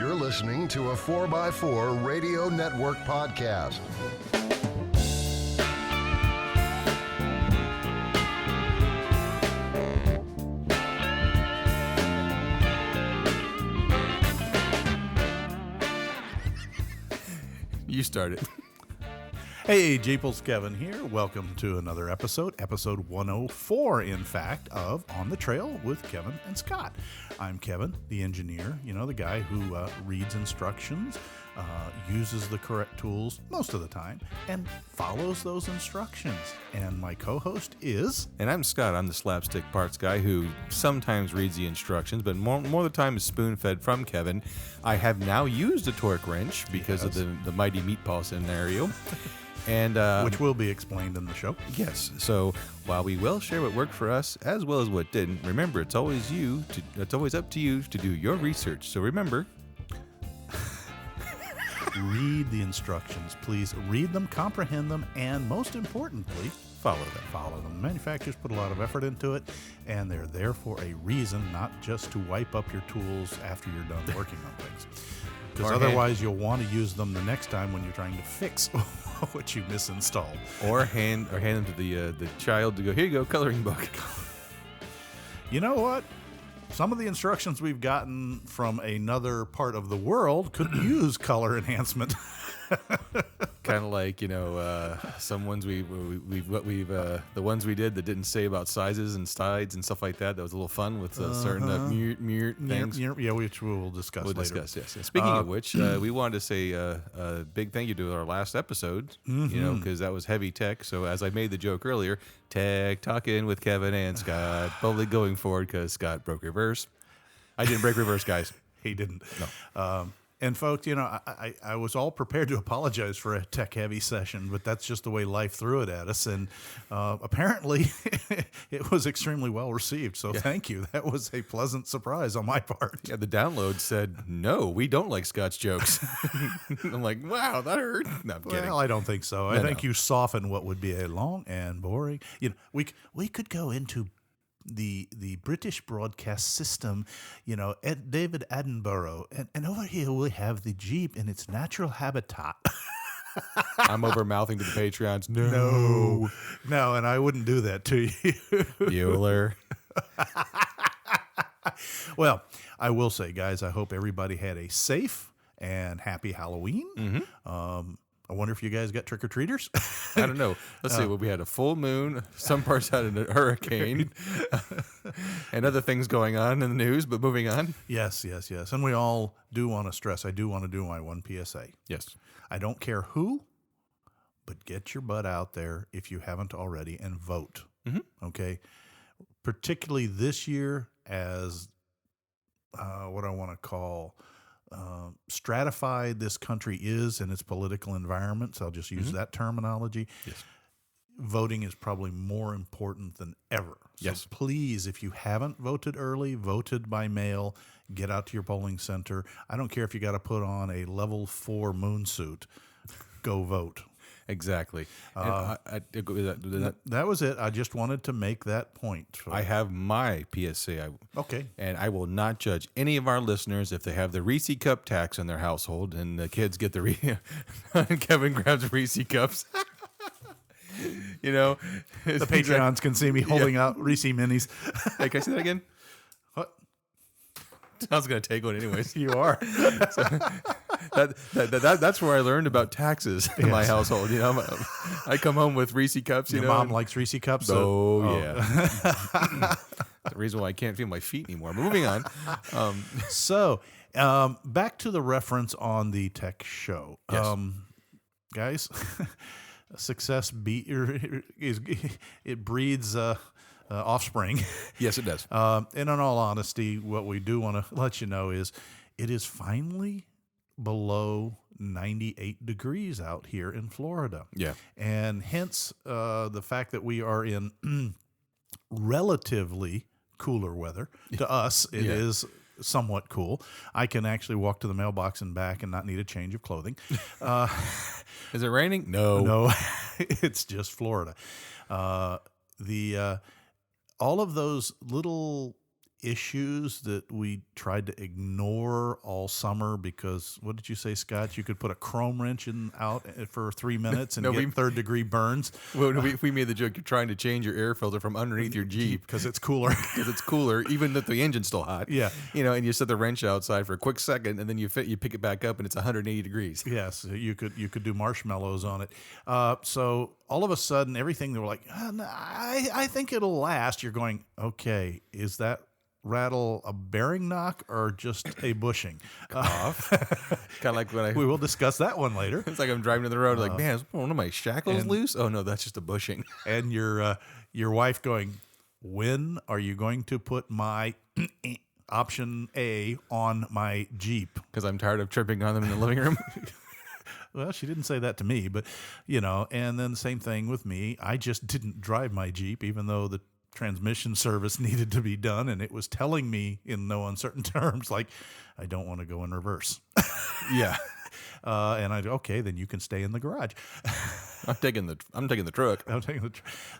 You're listening to a 4x4 Radio Network podcast. You started. Hey, Jeeples, Kevin here. Welcome to another episode 104, in fact, of On the Trail with Kevin and Scott. I'm Kevin, the engineer, the guy who reads instructions, uses the correct tools most of the time, and follows those instructions. And my co-host is... And I'm Scott. I'm the slapstick parts guy who sometimes reads the instructions, but more of the time is spoon-fed from Kevin. I have now used a torque wrench because of the mighty meatball scenario. And which will be explained in the show. Yes. So while we will share what worked for us as well as what didn't, remember it's always up to you to do your research. So remember, read the instructions, please. Read them, comprehend them, and most importantly, follow them. Follow them. Manufacturers put a lot of effort into it, and they're there for a reason, not just to wipe up your tools after you're done working on things. Because otherwise you'll want to use them the next time when you're trying to fix what you misinstalled. Or hand them to the child to go, here you go, coloring book. You know what? Some of the instructions we've gotten from another part of the world could use color enhancement. Kind of like, some ones the ones we did that didn't say about sizes and sides and stuff like that. That was a little fun with certain things. Yeah, which we'll discuss later. Yes. Speaking of which, we wanted to say a big thank you to our last episode, because that was heavy tech. So as I made the joke earlier, tech talking with Kevin and Scott, boldly going forward because Scott broke reverse. I didn't break reverse, guys. He didn't. No. And folks, I was all prepared to apologize for a tech-heavy session, but that's just the way life threw it at us. And apparently, it was extremely well received. So thank you. That was a pleasant surprise on my part. Yeah, the download said, no, we don't like Scott's jokes. I'm like, wow, that hurt. No, I'm kidding. Well, I don't think so. I think you soften what would be a long and boring. We could go into the British broadcast system, David Attenborough, and over here we have the Jeep in its natural habitat. I'm over mouthing to the Patreons. No, and I wouldn't do that to you. Bueller. Well, I will say, guys, I hope everybody had a safe and happy Halloween. Mm-hmm. I wonder if you guys got trick-or-treaters? I don't know. Let's see. Well, we had a full moon. Some parts had a hurricane and other things going on in the news, but moving on. Yes. And we all do want to stress. I do want to do my one PSA. Yes. I don't care who, but get your butt out there if you haven't already and vote. Mm-hmm. Okay? Particularly this year as what I want to call... stratified this country is in its political environment, so I'll just use that terminology. Yes. Voting is probably more important than ever. So yes. Please, if you haven't voted early, voted by mail, get out to your polling center. I don't care if you got to put on a level 4 moon suit. Go vote. Exactly. That was it. I just wanted to make that point. I have my PSA. Okay. And I will not judge any of our listeners if they have the Reese cup tax in their household and the kids get the Kevin grabs Reese cups. The Patreons can see me holding out Reese minis. Hey, can I say that again? What? I was going to take one anyways. You are. So, that's where I learned about taxes in my household. I come home with Reese cups. Your mom likes Reese cups. Yeah. The reason why I can't feel my feet anymore. But moving on. So back to the reference on the tech show. Yes. Guys, success it breeds offspring. Yes, it does. And in all honesty, what we do want to let you know is it is finally below 98 degrees out here in Florida. Yeah. And hence the fact that we are in relatively cooler weather. To us, it is somewhat cool. I can actually walk to the mailbox and back and not need a change of clothing. Is it raining? No. No, it's just Florida. All of those little issues that we tried to ignore all summer because what did you say, Scott? You could put a chrome wrench out for 3 minutes and get third-degree burns. Well, we made the joke you're trying to change your air filter from underneath your Jeep because it's cooler. Because it's cooler, even if the engine's still hot. Yeah. And you set the wrench outside for a quick second, and then you pick it back up, and it's 180 degrees. Yes, you could do marshmallows on it. So all of a sudden, everything they were like, I think it'll last. You're going, okay, is that rattle a bearing knock or just a bushing? Off. Kind of like when we will discuss that one later. It's like I'm driving down the road, like, man, is one of my shackles loose? Oh no, that's just a bushing. And your wife going, when are you going to put my option A on my Jeep? Because I'm tired of tripping on them in the living room. Well, she didn't say that to me, but and then the same thing with me. I just didn't drive my Jeep, even though the transmission service needed to be done, and it was telling me in no uncertain terms, like, I don't want to go in reverse. Yeah. And okay, then you can stay in the garage. I'm taking the truck.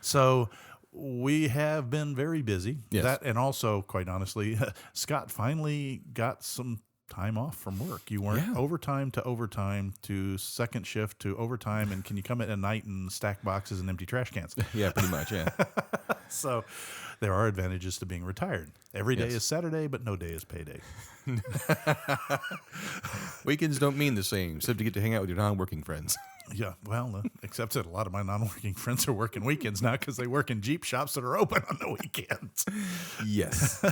So we have been very busy. Yes. That, and also, quite honestly, Scott finally got some time off from work. You weren't overtime to second shift to overtime, and can you come in at night and stack boxes and empty trash cans? Yeah, pretty much, yeah. So there are advantages to being retired. Every day is Saturday, but no day is payday. Weekends don't mean the same, except to get to hang out with your non-working friends. Yeah, well, except that a lot of my non-working friends are working weekends now because they work in Jeep shops that are open on the weekends. Yes.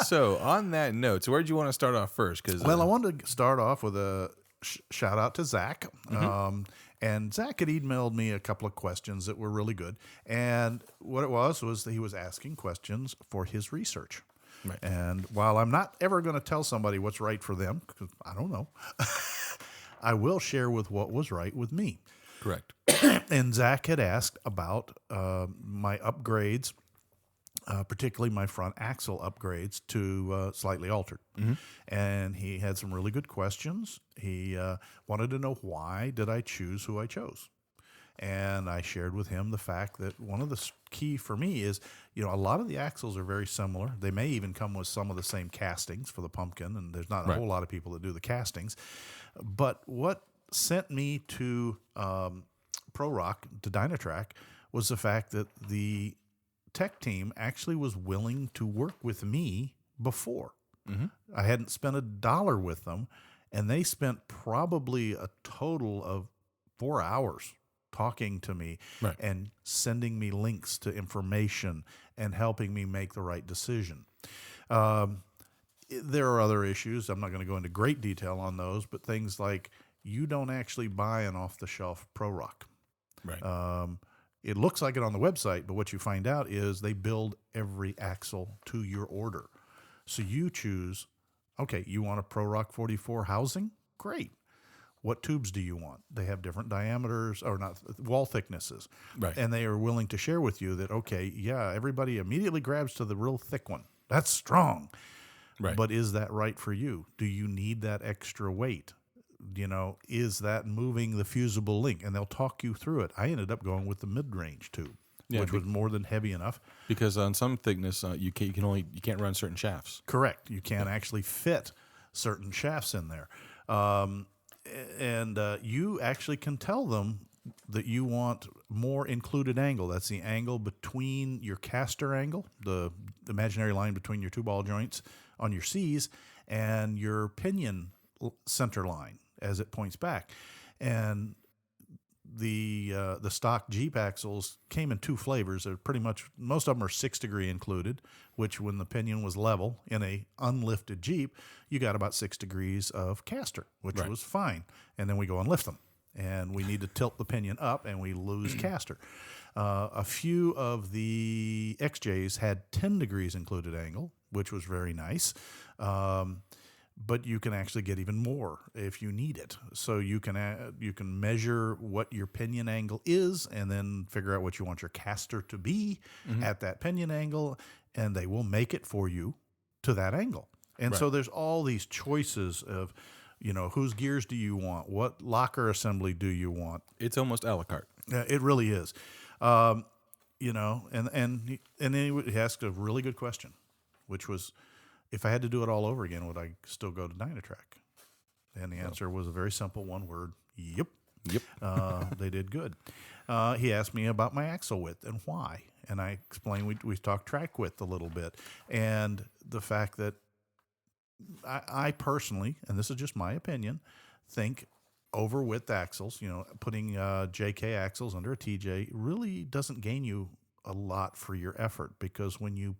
So on that note, so where did you want to start off first? I wanted to start off with a shout out to Zach. Mm-hmm. And Zach had emailed me a couple of questions that were really good. And what it was that he was asking questions for his research. Right. And while I'm not ever going to tell somebody what's right for them, because I don't know, I will share with what was right with me. Correct. And Zach had asked about my upgrades, particularly my front axle upgrades to slightly altered. Mm-hmm. And he had some really good questions. He wanted to know, why did I choose who I chose? And I shared with him the fact that one of the key for me is, a lot of the axles are very similar. They may even come with some of the same castings for the pumpkin, and there's not a whole lot of people that do the castings. But what sent me to Pro Rock, to Dynatrack, was the fact that the tech team actually was willing to work with me before. Mm-hmm. I hadn't spent $1 with them, and they spent probably a total of 4 hours talking to me and sending me links to information and helping me make the right decision. There are other issues. I'm not going to go into great detail on those, but things like you don't actually buy an off-the-shelf Pro Rock. Right. It looks like it on the website, but what you find out is they build every axle to your order. So you choose, okay, you want a Pro Rock 44 housing? Great. What tubes do you want? They have different diameters, or not, wall thicknesses. Right. And they are willing to share with you that, okay, yeah, everybody immediately grabs to the real thick one. That's strong. Right. But is that right for you? Do you need that extra weight? Is that moving the fusible link? And they'll talk you through it. I ended up going with the mid-range tube, which was more than heavy enough. Because on some thickness, you can't run certain shafts. Correct. You can't actually fit certain shafts in there. And you actually can tell them that you want more included angle. That's the angle between your caster angle, the imaginary line between your two ball joints on your C's, and your pinion center line as it points back. And the stock Jeep axles came in two flavors. They're pretty much, most of them are 6-degree included, which when the pinion was level in a unlifted Jeep, you got about 6 degrees of caster, which was fine. And then we go and lift them, and we need to tilt the pinion up, and we lose caster. A few of the XJs had 10 degrees included angle, which was very nice. But you can actually get even more if you need it. So you can measure what your pinion angle is, and then figure out what you want your caster to be at that pinion angle, and they will make it for you to that angle. And so there's all these choices of, whose gears do you want? What locker assembly do you want? It's almost a la carte. It really is. And then he asked a really good question. which was, if I had to do it all over again, would I still go to Dynatrack? And the answer was a very simple one word: yep. Yep. They did good. He asked me about my axle width and why, and I explained we talked track width a little bit, and the fact that I personally, and this is just my opinion, think over width axles, putting JK axles under a TJ really doesn't gain you a lot for your effort, because when you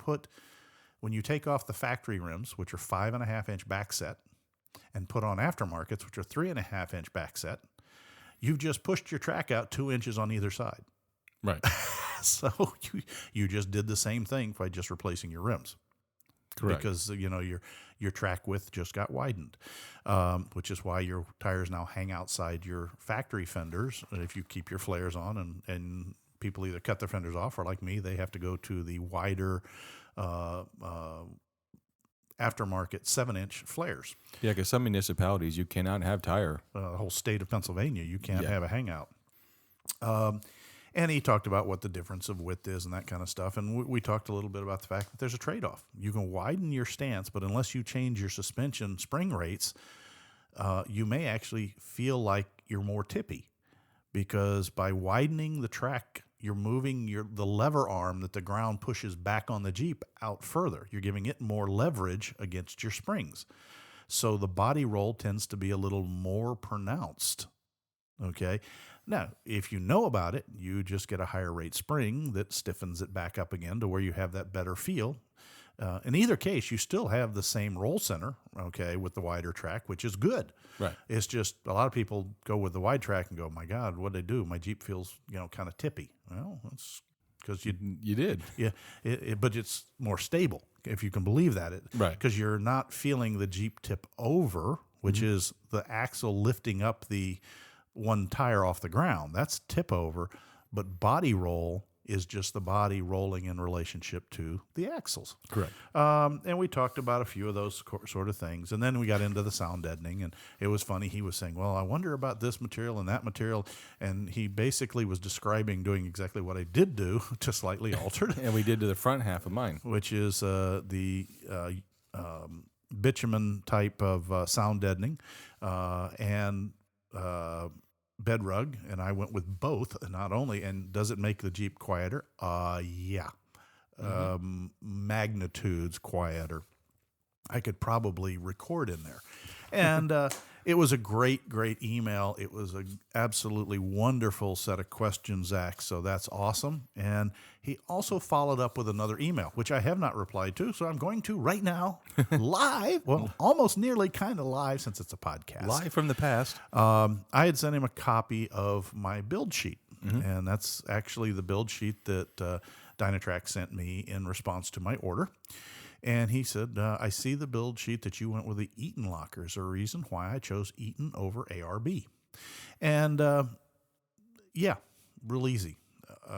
take off the factory rims, which are 5.5-inch back set, and put on aftermarkets, which are 3.5-inch back set, you've just pushed your track out 2 inches on either side. Right. So you just did the same thing by just replacing your rims. Correct. Because your track width just got widened, which is why your tires now hang outside your factory fenders. And if you keep your flares on, and people either cut their fenders off, or like me, they have to go to the wider aftermarket 7-inch flares. Yeah, because some municipalities you cannot have tire. The whole state of Pennsylvania, you can't have a hangout. And he talked about what the difference of width is and that kind of stuff. And we talked a little bit about the fact that there's a trade-off. You can widen your stance, but unless you change your suspension spring rates, you may actually feel like you're more tippy, because by widening the track, you're moving the lever arm that the ground pushes back on the Jeep out further. You're giving it more leverage against your springs. So the body roll tends to be a little more pronounced. Okay. Now, if you know about it, you just get a higher rate spring that stiffens it back up again to where you have that better feel. In either case, you still have the same roll center, okay, with the wider track, which is good. Right. It's just a lot of people go with the wide track and go, my God, what'd they do? My Jeep feels, kind of tippy. Well, that's because you did. Yeah, but it's more stable, if you can believe that. Right. Because you're not feeling the Jeep tip over, which is the axle lifting up the one tire off the ground. That's tip over, but body roll is just the body rolling in relationship to the axles. Correct. And we talked about a few of those sort of things. And then we got into the sound deadening, and it was funny. He was saying, well, I wonder about this material and that material. And he basically was describing doing exactly what I did do, just slightly altered. And we did to the front half of mine. Which is the bitumen type of sound deadening and bed rug, and I went with both. Not only, and does it make the Jeep quieter? Yeah. Magnitudes quieter. I could probably record in there. And it was a great email. It was an absolutely wonderful set of questions, Zach, so that's awesome. And he also followed up with another email, which I have not replied to, so I'm going to right now, live, well, almost nearly kind of live since it's a podcast. Live from the past. I had sent him a copy of my build sheet, and that's actually the build sheet that Dynatrack sent me in response to my order. And he said, I see the build sheet that you went with the Eaton locker. Is there a reason why I chose Eaton over ARB? And yeah, real easy,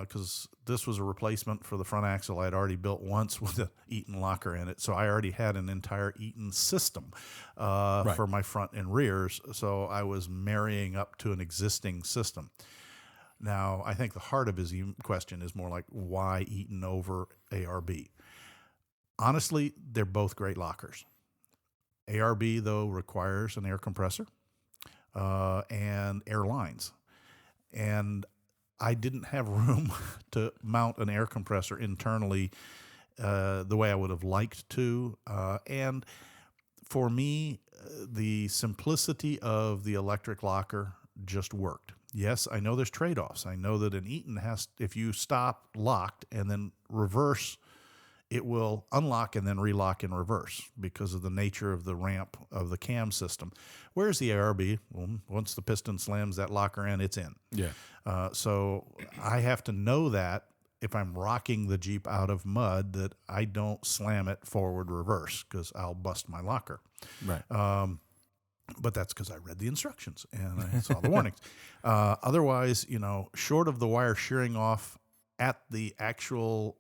because this was a replacement for the front axle I had already built once with the Eaton locker in it. So I already had an entire Eaton system for my front and rears. So I was marrying up to an existing system. Now, I think the heart of his question is more like, why Eaton over ARB? Honestly, they're both great lockers. ARB, though, requires an air compressor and air lines. And I didn't have room to mount an air compressor internally the way I would have liked to. And for me, the simplicity of the electric locker just worked. Yes, I know there's trade-offs. I know that an Eaton if you stop locked and then reverse, it will unlock and then relock in reverse because of the nature of the ramp of the cam system. Whereas the ARB, well, once the piston slams that locker in, it's in. Yeah. So I have to know that if I'm rocking the Jeep out of mud, that I don't slam it forward reverse, because I'll bust my locker. Right. But that's because I read the instructions and I saw the warnings. Otherwise, short of the wire shearing off at the actual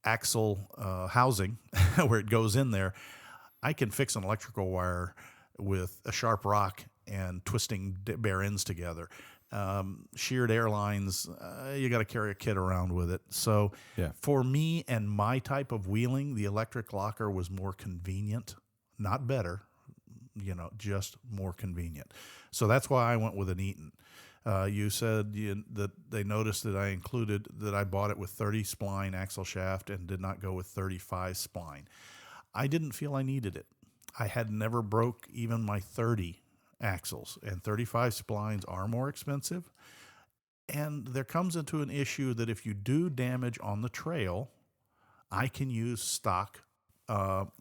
axle housing where it goes in there, I can fix an electrical wire with a sharp rock and twisting bare ends together. Sheared airlines, you got to carry a kit around with it. So for me and my type of wheeling, the electric locker was more convenient, not better, just more convenient. So that's why I went with an Eaton. You said that they noticed that I bought it with 30 spline axle shaft and did not go with 35 spline. I didn't feel I needed it. I had never broke even my 30 axles, and 35 splines are more expensive. And there comes into an issue that if you do damage on the trail, I can use stock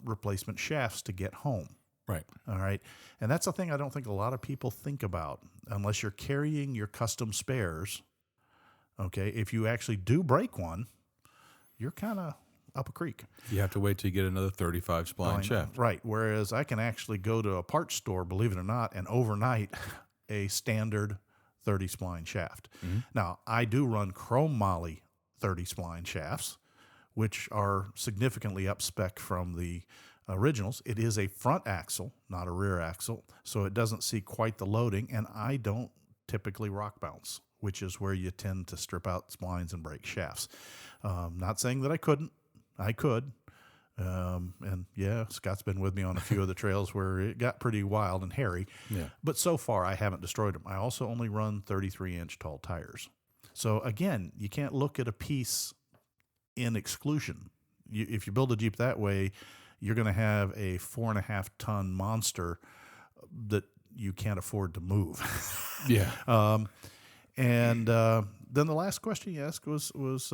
replacement shafts to get home. Right. All right. And that's a thing I don't think a lot of people think about unless you're carrying your custom spares. Okay. If you actually do break one, you're kind of up a creek. You have to wait till you get another 35 spline shaft. Right. Whereas I can actually go to a parts store, believe it or not, and overnight a standard 30 spline shaft. Mm-hmm. Now, I do run chrome moly 30 spline shafts, which are significantly up spec from the originals. It is a front axle, not a rear axle, so it doesn't see quite the loading, and I don't typically rock bounce, which is where you tend to strip out splines and break shafts. Not saying that I couldn't. I could. And Scott's been with me on a few of the trails where it got pretty wild and hairy. Yeah. But so far, I haven't destroyed them. I also only run 33-inch tall tires. So again, you can't look at a piece in exclusion. If you build a Jeep that way, you're going to have a 4.5-ton monster that you can't afford to move. Yeah. And then the last question you asked was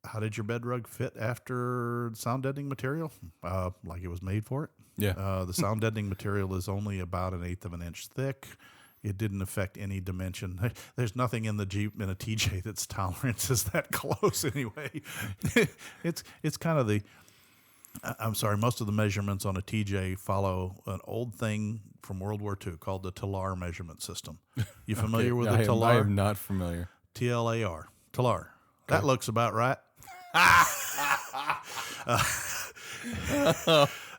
how did your bed rug fit after sound deadening material? Like it was made for it. Yeah. The sound deadening material is only about 1/8 of an inch thick. It didn't affect any dimension. There's nothing in the Jeep in a TJ that's tolerances that close anyway. It's kind of most of the measurements on a TJ follow an old thing from World War II called the TLAR measurement system. You familiar with the TLAR? I am not familiar. TLAR. TLAR. Okay. That looks about right.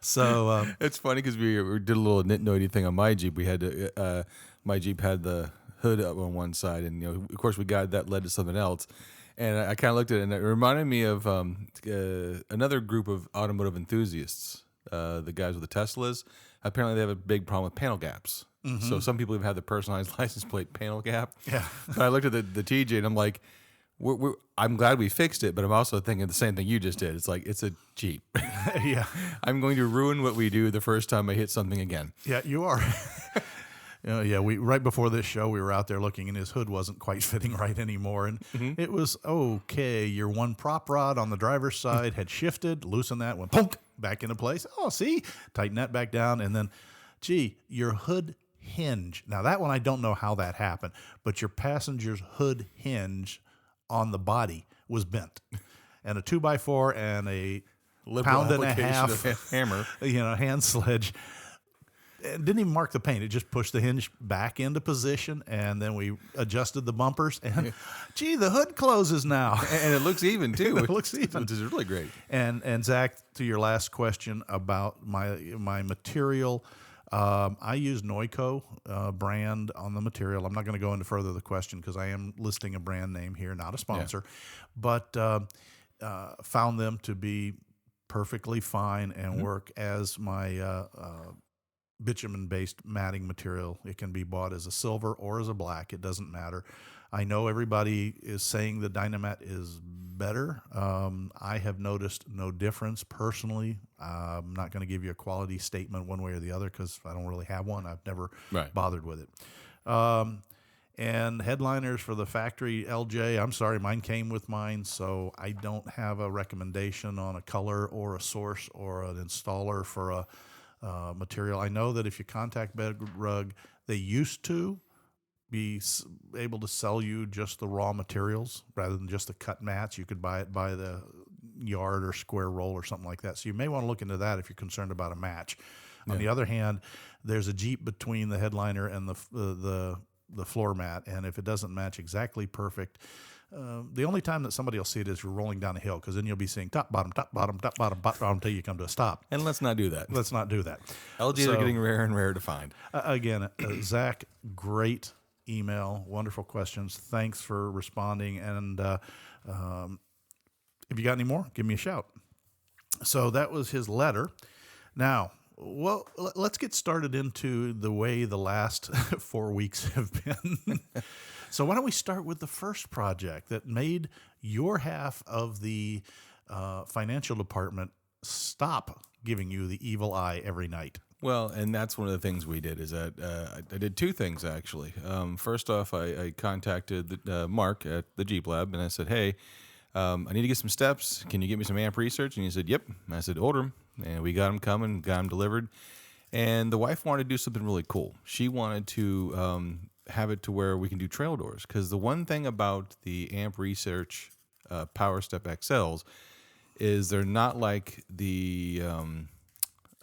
So it's funny because we did a little nitty thing on my Jeep. We had to, my Jeep had the hood up on one side, and of course we got that led to something else. And I kind of looked at it, and it reminded me of another group of automotive enthusiasts, the guys with the Teslas. Apparently, they have a big problem with panel gaps. Mm-hmm. So some people even have the personalized license plate panel gap. Yeah. But I looked at the TJ, and I'm like, I'm glad we fixed it, but I'm also thinking the same thing you just did. It's like, it's a Jeep. Yeah. I'm going to ruin what we do the first time I hit something again. Yeah, you are. We right before this show, we were out there looking, and his hood wasn't quite fitting right anymore. And It was okay. Your one prop rod on the driver's side had shifted, loosened that, went punk, back into place. Oh, see? Tighten that back down. And then, your hood hinge. Now, that one, I don't know how that happened, but your passenger's hood hinge on the body was bent. And a 2x4 and a pound and a half hammer, hand sledge. It didn't even mark the paint. It just pushed the hinge back into position, and then we adjusted the bumpers, and the hood closes now. And it looks even, too. It looks even. Which is really great. And Zach, to your last question about my material, I use Noico brand on the material. I'm not going to go into further the question because I am listing a brand name here, not a sponsor, but found them to be perfectly fine and work as my bitumen-based matting material. It can be bought as a silver or as a black. It doesn't matter. I know everybody is saying the Dynamat is better. I have noticed no difference personally. I'm not going to give you a quality statement one way or the other because I don't really have one. I've never bothered with it. And headliners for the factory LJ, I'm sorry, mine came with mine, so I don't have a recommendation on a color or a source or an installer for a material. I know that if you contact Bed Rug, they used to be able to sell you just the raw materials rather than just the cut mats. You could buy it by the yard or square roll or something like that. So you may want to look into that if you're concerned about a match. Yeah. On the other hand, there's a Jeep between the headliner and the floor mat, and if it doesn't match exactly perfect, the only time that somebody will see it is you're rolling down a hill, because then you'll be seeing top, bottom, top, bottom, top, bottom, bottom until you come to a stop. And let's not do that. Let's not do that. LGs are getting rarer and rarer to find. Again, Zach, great email, wonderful questions. Thanks for responding. And if you got any more, give me a shout. So that was his letter. Now, well, let's get started into the way the last 4 weeks have been. So why don't we start with the first project that made your half of the financial department stop giving you the evil eye every night? Well, and that's one of the things we did is that I did two things, actually. First off, I contacted Mark at the Jeep Lab, and I said, hey, I need to get some steps. Can you get me some amp research? And he said, yep. And I said, order them. And we got them coming, got them delivered. And the wife wanted to do something really cool. She wanted to have it to where we can do trail doors. Because the one thing about the amp research Power Step XLs is they're not like the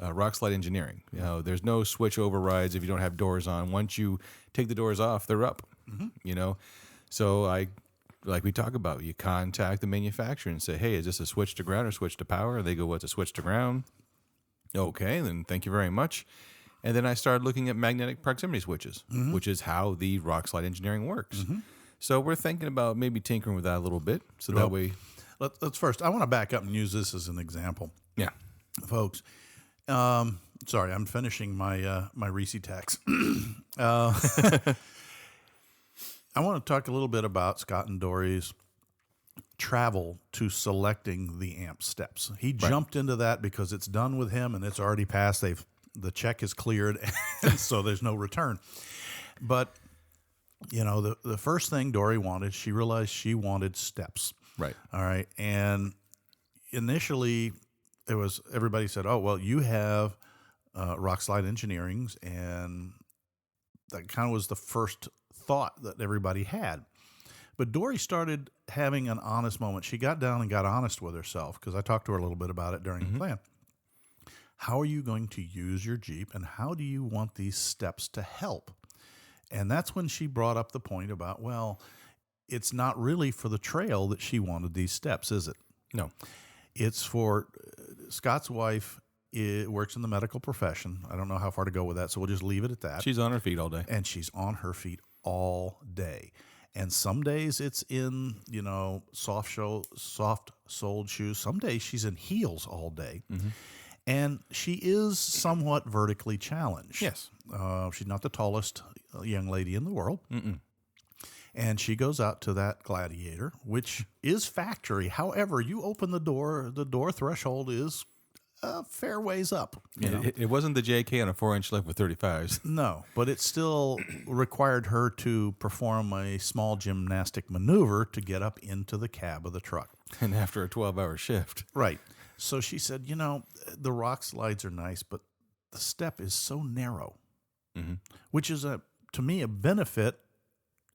Rock Slide Engineering. You know, there's no switch overrides if you don't have doors on. Once you take the doors off, they're up. You know, so like we talk about, you contact the manufacturer and say, hey, is this a switch to ground or switch to power? They go, what's a switch to ground? Okay, then thank you very much. And then I started looking at magnetic proximity switches, which is how the Rock Slide Engineering works. So we're thinking about maybe tinkering with that a little bit. So that way. Let's first, I want to back up and use this as an example. Yeah. Folks, sorry, I'm finishing my my Reese tax. I want to talk a little bit about Scott and Dory's travel to selecting the amp steps. He jumped into that because it's done with him and it's already passed. The check is cleared, and so there's no return. But you know, the first thing Dory wanted, she realized she wanted steps. Right. All right. And initially, it was everybody said, "Oh, well, you have Rock Slide Engineering's," and that kind of was the first thought that everybody had. But Dory started having an honest moment. She got down and got honest with herself, because I talked to her a little bit about it during the plan. How are you going to use your Jeep, and how do you want these steps to help? And that's when she brought up the point about, well, it's not really for the trail that she wanted these steps, is it? No. It's for Scott's wife. It works in the medical profession. I don't know how far to go with that, so we'll just leave it at that. She's on her feet all day. And she's on her feet all day. And some days it's in, you know, soft-soled shoes. Some days she's in heels all day. And she is somewhat vertically challenged. Yes. She's not the tallest young lady in the world. And she goes out to that Gladiator, which is factory. However, you open the door threshold is a fair ways up. You know? It wasn't the JK on a 4-inch lift with 35s. No, but it still required her to perform a small gymnastic maneuver to get up into the cab of the truck. And after a 12-hour shift. Right. So she said, you know, the rock slides are nice, but the step is so narrow, which is, to me, a benefit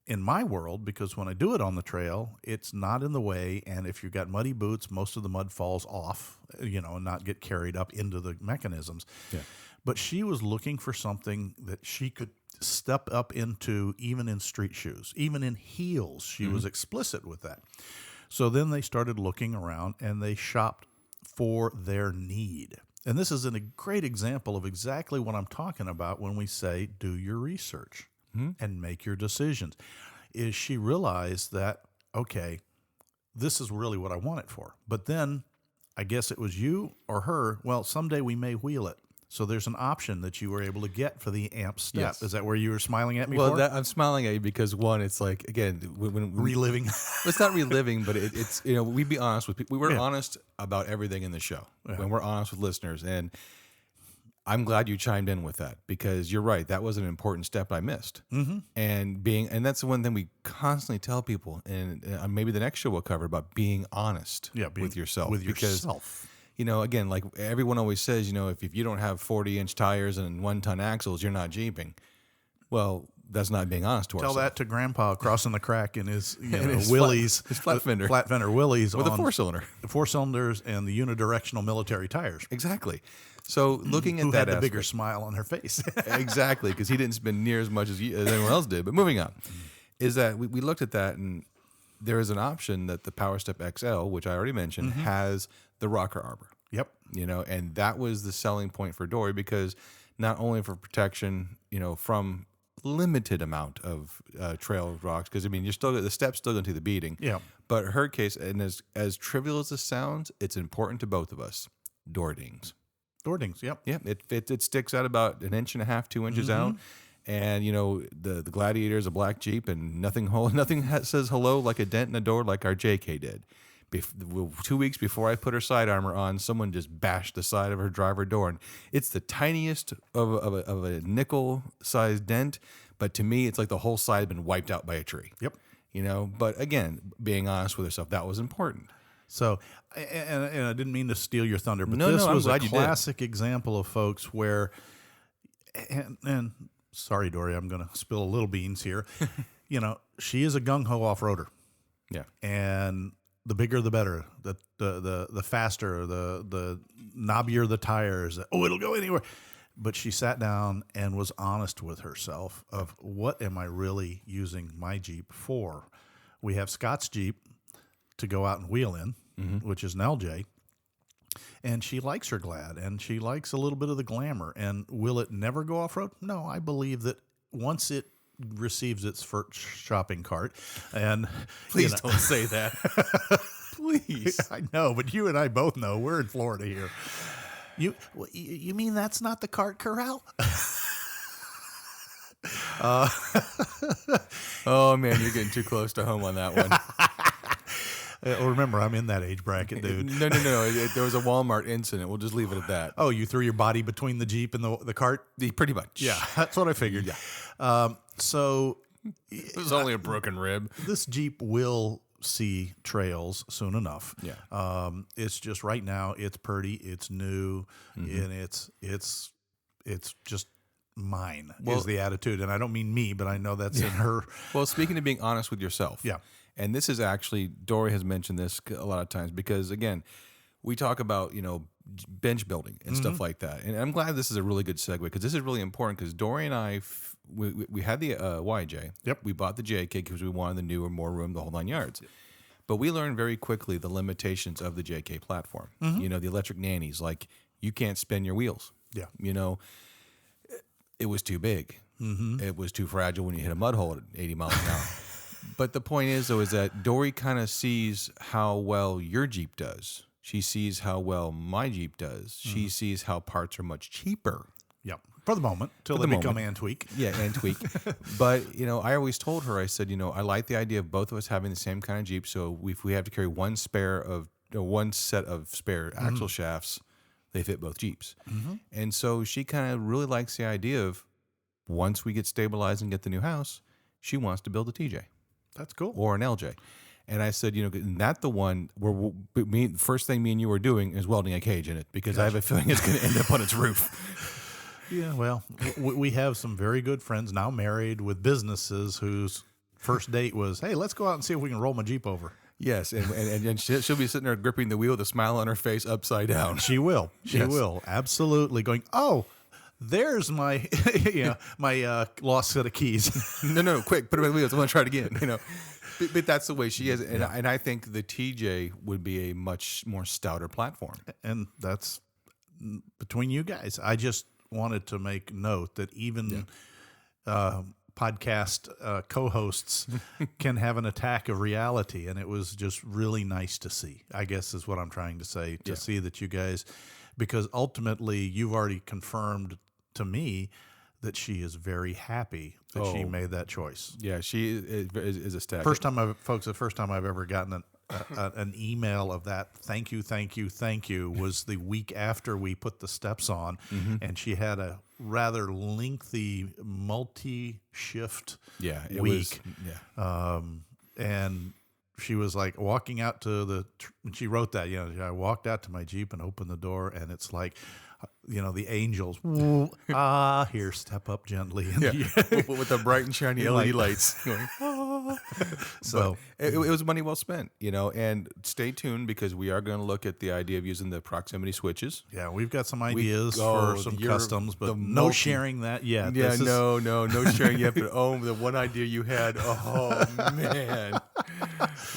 in my world, because when I do it on the trail, it's not in the way. And if you've got muddy boots, most of the mud falls off, you know, and not get carried up into the mechanisms. Yeah. But she was looking for something that she could step up into, even in street shoes, even in heels. She was explicit with that. So then they started looking around and they shopped for their need. And this is a great example of exactly what I'm talking about when we say do your research and make your decisions. Is she realized that, okay, this is really what I want it for. But then I guess it was you or her, well, someday we may wheel it. So there's an option that you were able to get for the amp step. Yes. Is that where you were smiling at me for? for? I'm smiling at you because, one, it's like, again, when reliving. It's not reliving, but it's, you know, we be honest with people. We're honest about everything in the show. When we're honest with listeners. And I'm glad you chimed in with that, because you're right. That was an important step I missed. And that's the one thing we constantly tell people. And maybe the next show we'll cover about being honest with yourself. With yourself. You know, again, like everyone always says, you know, if you don't have 40-inch tires and 1-ton axles, you're not Jeeping. Well, that's not being honest to ourselves. Tell that to Grandpa crossing the crack in his, his Willys. His flat fender. Flat fender Willys. With a 4-cylinder. The 4 cylinders and the unidirectional military tires. Exactly. So looking at Who that had the bigger smile on her face. Exactly, because he didn't spend near as much as anyone else did. But moving on, is that we looked at that, and there is an option that the Power Step XL, which I already mentioned, has the rocker arbor. Yep. You know, and that was the selling point for Dory, because not only for protection, you know, from limited amount of trail rocks because I mean the steps still going to the beating. Yeah. But her case, and as trivial as this sounds, it's important to both of us. Door dings. Door dings. Yep. Yeah, it sticks out about 1.5 inches, 2 inches out. And the Gladiator is a black Jeep, and nothing says hello like a dent in a door like our JK did. 2 weeks before I put her side armor on, someone just bashed the side of her driver door, and it's the tiniest of a nickel-sized dent, but to me, it's like the whole side had been wiped out by a tree. Yep. But again, being honest with herself, that was important. So, and I didn't mean to steal your thunder, but No, this I'm was a glad you did. classic example of folks where, and sorry, Dory, I'm going to spill a little beans here. She is a gung-ho off-roader. Yeah. And the bigger the better, the faster, the knobbier the tires. It'll go anywhere. But she sat down and was honest with herself of what am I really using my Jeep for? We have Scott's Jeep to go out and wheel in, which is an LJ. And she likes her Glad, and she likes a little bit of the glamour. And will it never go off-road? No, I believe that once it receives its first shopping cart, and Please don't say that. Please. I know, but you and I both know we're in Florida here. You mean that's not the cart corral? Oh man, you're getting too close to home on that one. Remember, I'm in that age bracket, dude. No. There was a Walmart incident. We'll just leave it at that. Oh, you threw your body between the Jeep and the cart? Pretty much. Yeah, that's what I figured. Yeah. So It was only a broken rib. this Jeep will see trails soon enough. Yeah. It's just right now, it's pretty, it's new, and it's just mine is the attitude. And I don't mean me, but I know that's in her. Well, speaking of being honest with yourself. Yeah. And this is actually, Dory has mentioned this a lot of times because, again, we talk about, bench building and stuff like that. And I'm glad this is a really good segue because this is really important because Dory and I, we had the YJ. Yep. We bought the JK because we wanted the newer, more room, the whole 9 yards. But we learned very quickly the limitations of the JK platform. The electric nannies, like you can't spin your wheels. Yeah. It was too big. It was too fragile when you hit a mud hole at 80 miles an hour. But the point is, though, is that Dory kind of sees how well your Jeep does. She sees how well my Jeep does. She sees how parts are much cheaper. Yep. For the moment, till they become Antweak. Yeah, Antweak. But, I always told her, I said, I like the idea of both of us having the same kind of Jeep. So if we have to carry one set of spare axle shafts, they fit both Jeeps. And so she kind of really likes the idea of once we get stabilized and get the new house, she wants to build a TJ. That's cool. Or an LJ. And I said, not the one where first thing me and you are doing is welding a cage in it because I have a feeling it's going to end up on its roof. Yeah, well, we have some very good friends now married with businesses whose first date was, hey, let's go out and see if we can roll my Jeep over. Yes, and she'll be sitting there gripping the wheel with a smile on her face upside down. She will. She Yes. will. Absolutely. Going, oh, there's my my lost set of keys. No, quick, put it on the wheels. I'm going to try it again, But that's the way she is. And I think the TJ would be a much more stouter platform. And that's between you guys. I just wanted to make note that even podcast co-hosts can have an attack of reality. And it was just really nice to see, I guess is what I'm trying to say, to see that you guys, because ultimately you've already confirmed to me that she is very happy that she made that choice. Yeah, she is a stack. The first time I've ever gotten an email of that, thank you, was the week after we put the steps on, and she had a rather lengthy multi-shift week. And she was like walking out to and she wrote that, I walked out to my Jeep and opened the door, and it's like, the angels, here, step up gently. with the bright and shiny LED lights. So it was money well spent, and stay tuned because we are going to look at the idea of using the proximity switches. Yeah, we've got some ideas for some customs, but no sharing that yet. Yeah, no sharing yet. But the one idea you had, man,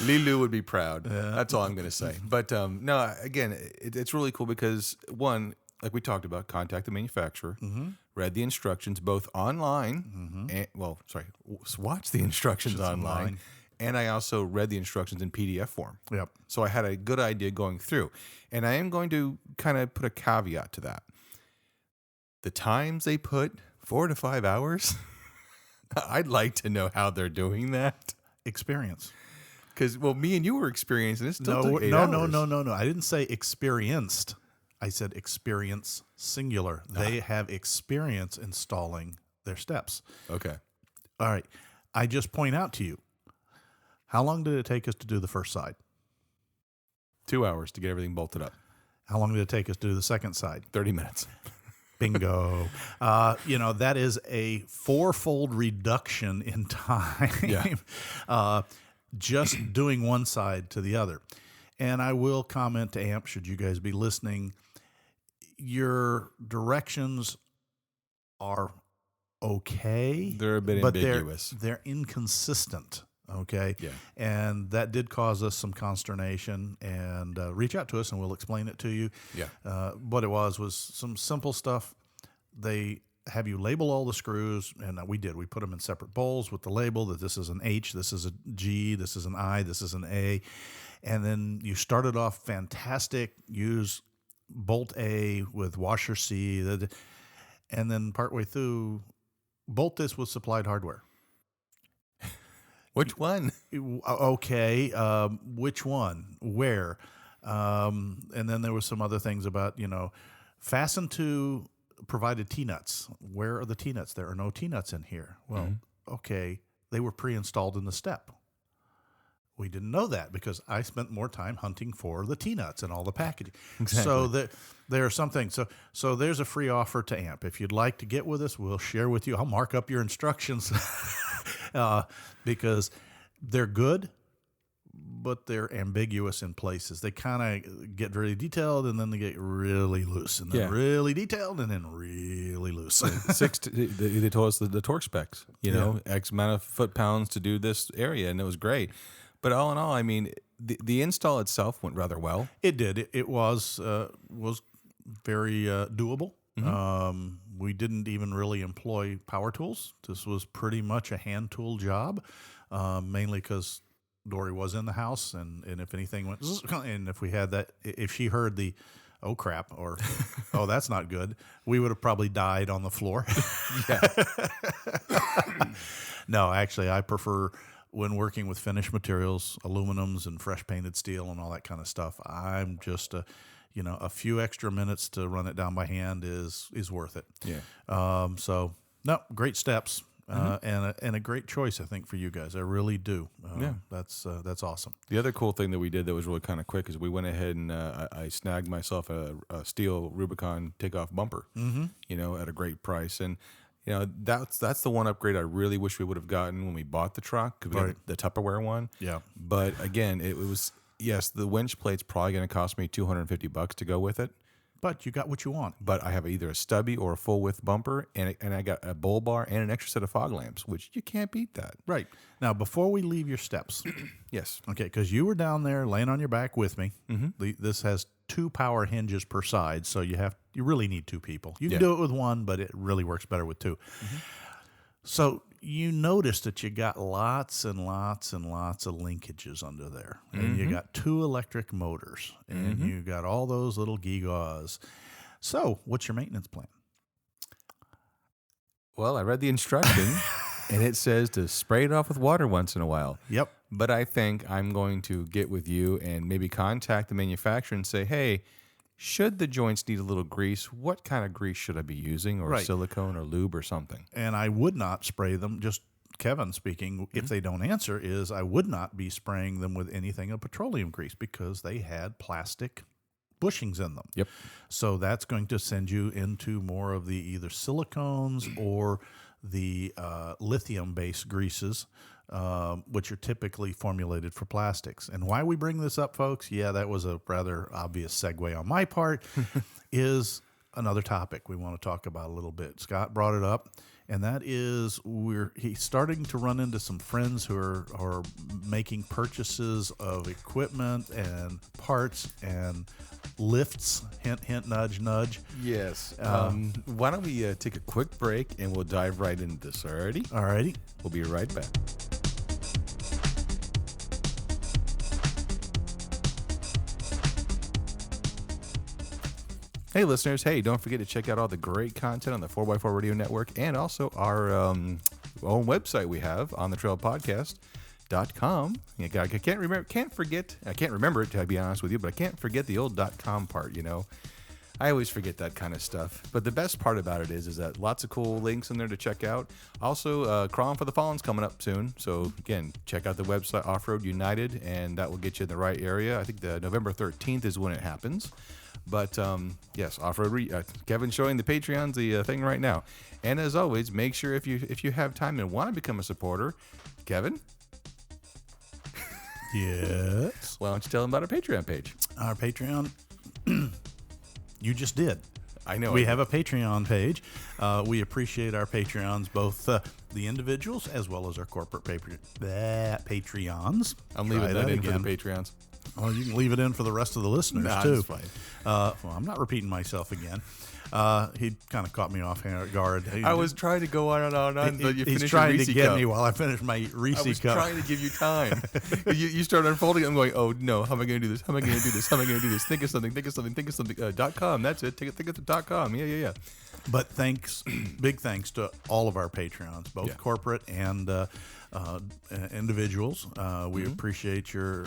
Lilu would be proud. That's all I'm going to say. But no, again, it's really cool because one, like we talked about, contact the manufacturer, Mm-hmm. read the instructions both online, and watch the instructions online, and I also read the instructions in PDF form. Yep. So I had a good idea going through. And I am going to kind of put a caveat to that. The times they put, 4 to 5 hours, I'd like to know how they're doing that. Experience. Because, well, me and you were experiencing it. Still took 8 no, hours. no. I didn't say experienced. I said experience singular. They have experience installing their steps. Okay. All right. I just point out to you, how long did it take us to do the first side? 2 hours to get everything bolted up. How long did it take us to do the second side? 30 minutes. Bingo. That is a 4-fold reduction in time. Yeah. Just doing one side to the other. And I will comment to AMP, should you guys be listening, your directions are okay. They're a bit ambiguous. They're inconsistent. Okay. Yeah. And that did cause us some consternation, and reach out to us and we'll explain it to you. Yeah. What it was some simple stuff. They have you label all the screws, and we did. We put them in separate bowls with the label that this is an H, this is a G, this is an I, this is an A. And then you started off fantastic, use bolt A with washer C, and then partway through, bolt this with supplied hardware. Which one? Okay, which one? Where? And then there was some other things about, fasten to provided T-nuts. Where are the T-nuts? There are no T-nuts in here. Well, okay, they were pre-installed in the step. We didn't know that because I spent more time hunting for the T-nuts and all the packaging. Exactly. So there are some things. So there's a free offer to AMP. If you'd like to get with us, we'll share with you. I'll mark up your instructions because they're good, but they're ambiguous in places. They kind of get very detailed, and then they get really loose, and then really detailed, and then really loose. They told us the torque specs, X amount of foot-pounds to do this area, and it was great. But all in all, I mean, the install itself went rather well. It did. It was very doable. We didn't even really employ power tools. This was pretty much a hand tool job, mainly because Dory was in the house, and if anything went, and if we had that, if she heard the, oh crap, or oh that's not good, we would have probably died on the floor. No, actually, I prefer, when working with finished materials, aluminums and fresh painted steel and all that kind of stuff, I'm just a few extra minutes to run it down by hand is worth it. Yeah. So no, great steps. And a great choice, I think, for you guys. I really do. That's awesome. The other cool thing that we did that was really kind of quick is we went ahead and I snagged myself a steel Rubicon takeoff bumper, at a great price. And that's the one upgrade I really wish we would have gotten when we bought the truck, because we got the Tupperware one. Yeah. But again, it was, yes, the winch plate's probably going to cost me $250 to go with it. But you got what you want. But I have either a stubby or a full width bumper, and I got a bull bar and an extra set of fog lamps, which you can't beat that. Right. Now, before we leave your steps. Yes. Okay, because you were down there laying on your back with me. This has 2 power hinges per side, so you really need 2 people. You can do it with 1, but it really works better with 2. So you notice that you got lots and lots and lots of linkages under there. And you got 2 electric motors, and you got all those little gewgaws. So what's your maintenance plan? Well, I read the instruction, and it says to spray it off with water once in a while. Yep. But I think I'm going to get with you and maybe contact the manufacturer and say, hey, should the joints need a little grease, what kind of grease should I be using, or silicone or lube or something? And I would not spray them, just Kevin speaking, if they don't answer, is I would not be spraying them with anything of petroleum grease because they had plastic bushings in them. Yep. So that's going to send you into more of the either silicones or the lithium-based greases, which are typically formulated for plastics. And why we bring this up, folks, that was a rather obvious segue on my part, is another topic we want to talk about a little bit. Scott brought it up, and that is he's starting to run into some friends who are making purchases of equipment and parts and lifts. Hint, hint, nudge, nudge. Yes. Why don't we take a quick break and we'll dive right into this, alrighty? Alrighty. We'll be right back. Hey, listeners. Hey, don't forget to check out all the great content on the 4x4 Radio Network and also our own website we have, on the trail podcast.com. I can't remember it, to be honest with you, but I can't forget the old .com part, you know. I always forget that kind of stuff. But the best part about it is that lots of cool links in there to check out. Also, Crawling for the Fallen's coming up soon. So, again, check out the website Off-Road United, and that will get you in the right area. I think the November 13th is when it happens. But, yes, Off-Road Kevin's showing the Patreons the thing right now. And as always, make sure if you have time and want to become a supporter, Kevin? Yes? Why don't you tell them about our Patreon page? Our Patreon... You just did. I know. We have a Patreon page. We appreciate our Patreons, both the individuals as well as our corporate Patreons. I'm leaving that in for the Patreons. Well, you can leave it in for the rest of the listeners, too. That's fine. Well, I'm not repeating myself again. He kind of caught me off guard. I was trying to go on and on, but you finished He's trying your to Reese get cup. me while I finish my Reese I was cup. trying to give you time. you start unfolding. I'm going, oh no, how am I going to do this? How am I going to do this? How am I going to do this? Think of something. .com. That's it. Think of the .com. Yeah. But big thanks to all of our Patreons, both corporate and individuals. We appreciate your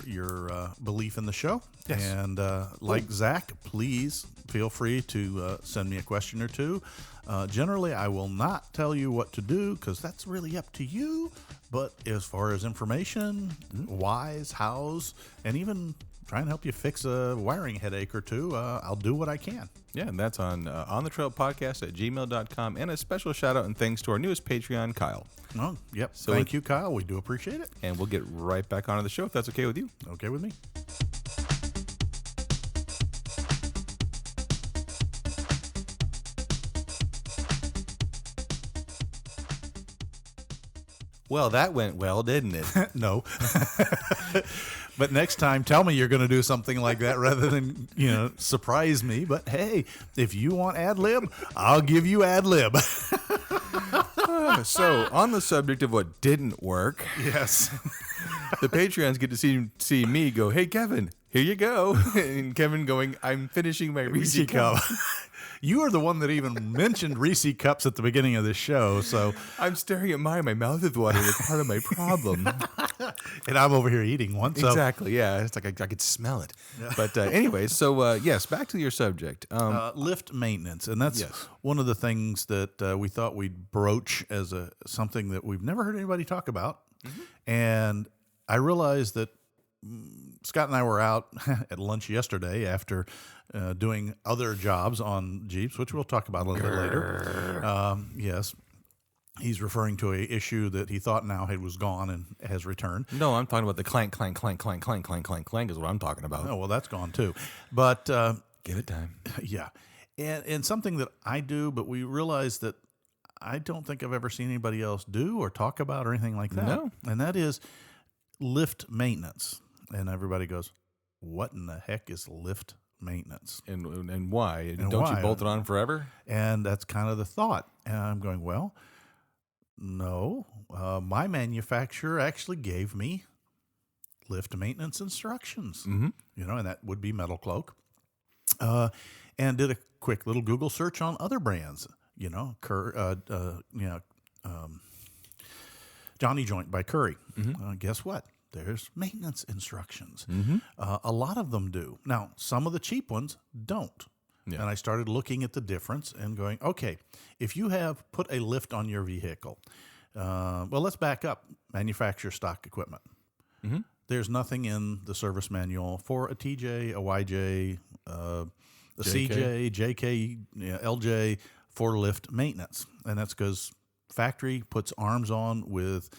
belief in the show. Yes. And like Zach, please feel free to send me a question or two. Generally, I will not tell you what to do because that's really up to you. But as far as information, whys, hows, and even try and help you fix a wiring headache or two, I'll do what I can. Yeah, and that's on the trail podcast at gmail.com. And a special shout out and thanks to our newest Patreon, Kyle. Oh, yep. So thank you, Kyle. We do appreciate it. And we'll get right back onto the show if that's okay with you. Okay with me. Well, that went well, didn't it? No. But next time, tell me you're going to do something like that rather than, surprise me. But hey, if you want ad lib, I'll give you ad lib. So, on the subject of what didn't work, Yes. the Patreons get to see me go, hey, Kevin, here you go. And Kevin going, I'm finishing my Reese cup. You are the one that even mentioned Reese cups at the beginning of this show. So I'm staring at mine. My mouth is watering. It's part of my problem. and I'm over here eating one. So. Exactly. Yeah. It's like I could smell it. But anyways, so yes, back to your subject. Lift maintenance. And that's one of the things that we thought we'd broach as something that we've never heard anybody talk about. Mm-hmm. And I realized that Scott and I were out at lunch yesterday after doing other jobs on Jeeps, which we'll talk about a little bit later. Yes. He's referring to a issue that he thought now was gone and has returned. No, I'm talking about the clank, clank, clank, clank, clank, clank, clank, clank is what I'm talking about. Oh, well, that's gone too. But give it time. Yeah. And something that I do, but we realize that I don't think I've ever seen anybody else do or talk about or anything like that. No. And that is lift maintenance. And everybody goes, what in the heck is lift maintenance? And why? And don't why? You bolt it on forever? And that's kind of the thought. And I'm going, well, no. My manufacturer actually gave me lift maintenance instructions. Mm-hmm. And that would be Metal Cloak. And did a quick little Google search on other brands. Johnny Joint by Curry. Mm-hmm. Guess what? There's maintenance instructions. Mm-hmm. A lot of them do. Now, some of the cheap ones don't. Yeah. And I started looking at the difference and going, okay, if you have put a lift on your vehicle, let's back up. Manufacturer stock equipment. Mm-hmm. There's nothing in the service manual for a TJ, a YJ, a CJ, JK, LJ for lift maintenance. And that's because factory puts arms on with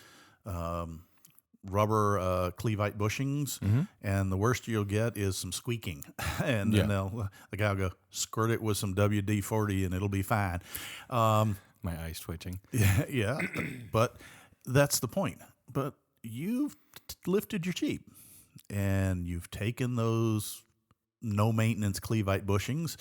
rubber Cleveite bushings, and the worst you'll get is some squeaking. And then the guy will go, squirt it with some WD-40 and it'll be fine. My eyes twitching. Yeah, but that's the point. But you've lifted your Jeep, and you've taken those no maintenance cleveite bushings.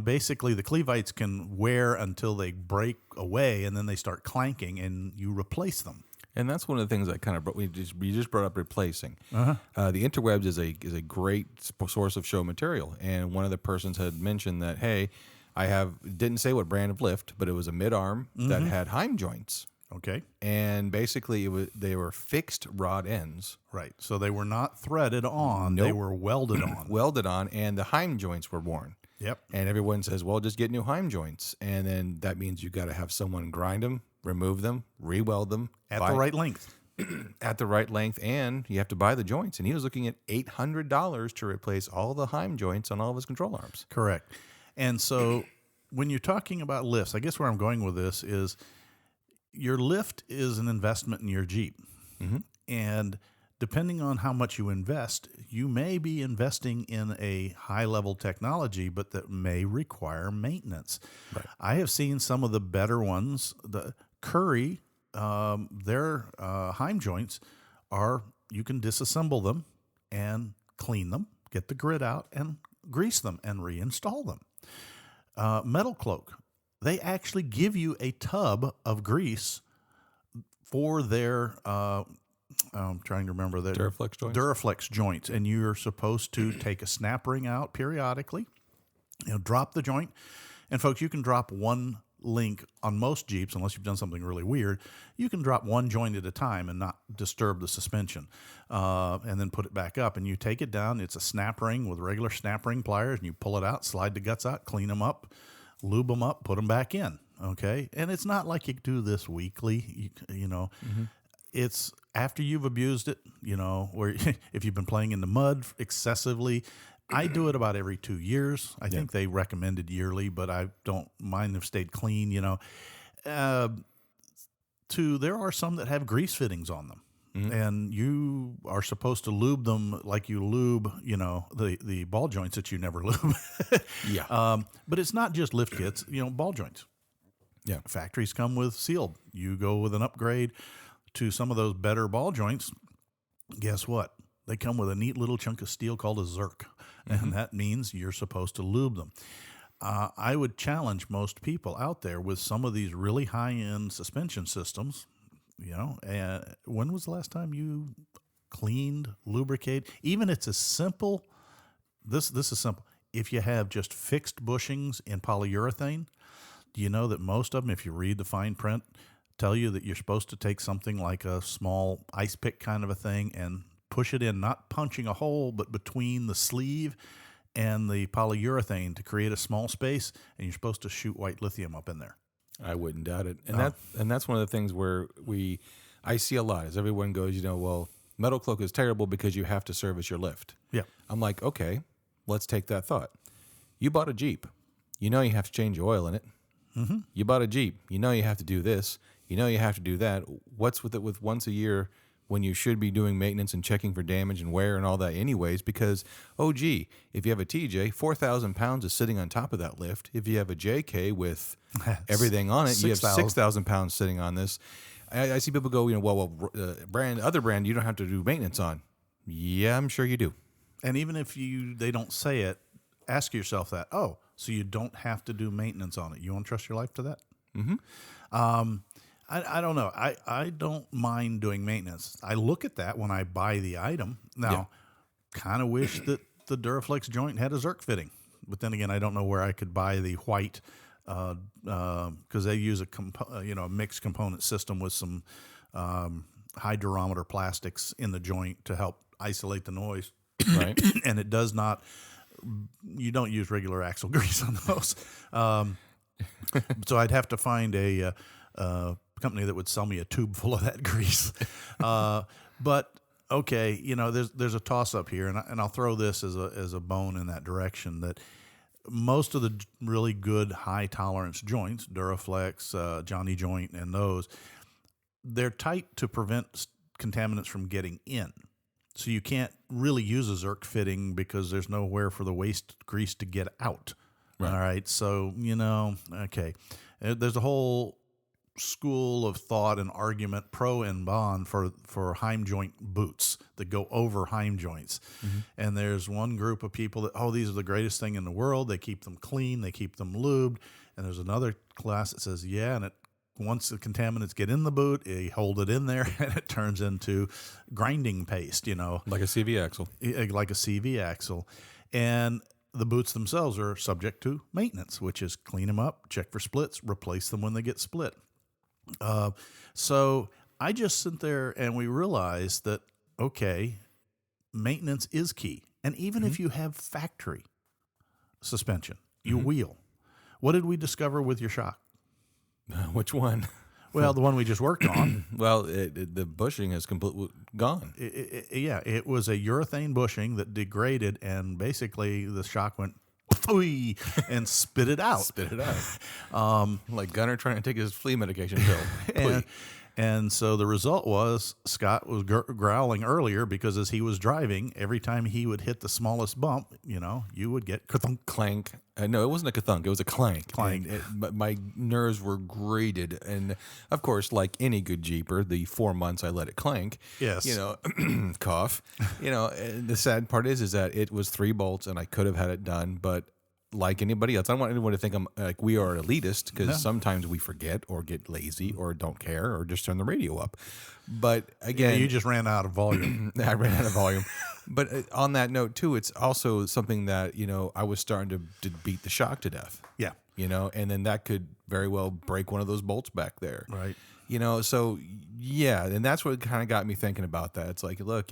Basically the clevites can wear until they break away, and then they start clanking, and you replace them. And that's one of the things that kind of we just brought up replacing. The interwebs is a great source of show material, and one of the persons had mentioned that, hey, didn't say what brand of lift, but it was a mid-arm that had Heim joints. Okay. And basically they were fixed rod ends. Right. So they were not threaded on, Nope. they were welded on. Welded on, and the Heim joints were worn. Yep. And everyone says, well, just get new Heim joints. And then that means you got to have someone grind them, remove them, re-weld them. At the right length. At the right length, and you have to buy the joints. And he was looking at $800 to replace all the Heim joints on all of his control arms. Correct. And so when you're talking about lifts, I guess where I'm going with this is your lift is an investment in your Jeep. And depending on how much you invest, you may be investing in a high-level technology, but that may require maintenance. Right. I have seen some of the better ones. The Curry, their Heim joints you can disassemble them and clean them, get the grit out, and grease them and reinstall them. Metal Cloak, they actually give you a tub of grease for their I'm trying to remember that Duraflex joints, and you're supposed to take a snap ring out periodically, drop the joint. And folks, you can drop one link on most Jeeps, unless you've done something really weird. You can drop one joint at a time and not disturb the suspension, and then put it back up. And you take it down. It's a snap ring with regular snap ring pliers, and you pull it out, slide the guts out, clean them up, lube them up, put them back in. Okay, and it's not like you do this weekly. It's after you've abused it. Where if you've been playing in the mud excessively. I do it about every 2 years. I think they recommended yearly, but I don't mind if stayed clean. There are some that have grease fittings on them. And you are supposed to lube them like you lube, the ball joints that you never lube. But it's not just lift kits, ball joints. Yeah. Factories come with sealed. You go with an upgrade to some of those better ball joints. Guess what? They come with a neat little chunk of steel called a Zerk. And that means you're supposed to lube them. I would challenge most people out there with some of these really high-end suspension systems. And when was the last time you cleaned, lubricated? Even it's as simple. This is simple. If you have just fixed bushings in polyurethane, do you know that most of them, if you read the fine print, tell you that you're supposed to take something like a small ice pick kind of a thing and push it in, not punching a hole, but between the sleeve and the polyurethane to create a small space, and you're supposed to shoot white lithium up in there. I wouldn't doubt it. And that's one of the things where I see a lot is everyone goes, well, Metal Cloak is terrible because you have to service your lift. Yeah. I'm like, okay, let's take that thought. You bought a Jeep. You have to change your oil in it. You bought a Jeep. You have to do this. You have to do that. What's with it with once a year when you should be doing maintenance and checking for damage and wear and all that anyways? Because, if you have a TJ, 4,000 pounds is sitting on top of that lift. If you have a JK with everything on it, you have 6,000 pounds sitting on this. I see people go, other brand you don't have to do maintenance on. Yeah, I'm sure you do. And even if they don't say it, ask yourself that. Oh, so you don't have to do maintenance on it. You want to trust your life to that? I don't know. I don't mind doing maintenance. I look at that when I buy the item. Now, kind of wish that the Duraflex joint had a Zerk fitting. But then again, I don't know where I could buy the white because they use a mixed component system with some hydrometer plastics in the joint to help isolate the noise. Right. And it does not. You don't use regular axle grease on those. So I'd have to find a company that would sell me a tube full of that grease. But okay, there's a toss up here, and I'll throw this as a bone in that direction that most of the really good high tolerance joints, Duraflex, Johnny Joint, and those, they're tight to prevent contaminants from getting in. So you can't really use a Zerk fitting because there's nowhere for the waste grease to get out. Right. All right. So, okay. There's a whole school of thought and argument, pro and con, for Heim joint boots that go over Heim joints. And there's one group of people that, these are the greatest thing in the world. They keep them clean. They keep them lubed. And there's another class that says, and once the contaminants get in the boot, you hold it in there and it turns into grinding paste, Like a CV axle. like a CV axle. And the boots themselves are subject to maintenance, which is clean them up, check for splits, replace them when they get split. So I just sit there and we realize that, okay, maintenance is key. And even if you have factory suspension, your wheel, what did we discover with your shock? Which one? Well, the one we just worked on. Well, the bushing is completely gone. It was a urethane bushing that degraded, and basically the shock went and spit it out. Like Gunner trying to take his flea medication pill. And so the result was Scott was growling earlier because as he was driving, every time he would hit the smallest bump, you would get ka-thunk. Clank. No, it wasn't a ka-thunk. It was a clank. But my nerves were grated. And, of course, like any good Jeeper, the 4 months I let it clank. Yes. Cough. And the sad part is that it was 3 bolts and I could have had it done, but like anybody else, I don't want anyone to think I'm like we are elitist because sometimes we forget or get lazy or don't care or just turn the radio up. But again, you just ran out of volume. I ran out of volume. But on that note too, it's also something that I was starting to beat the shock to death. Yeah, and then that could very well break one of those bolts back there. Right. So yeah, and that's what kind of got me thinking about that. It's like, look,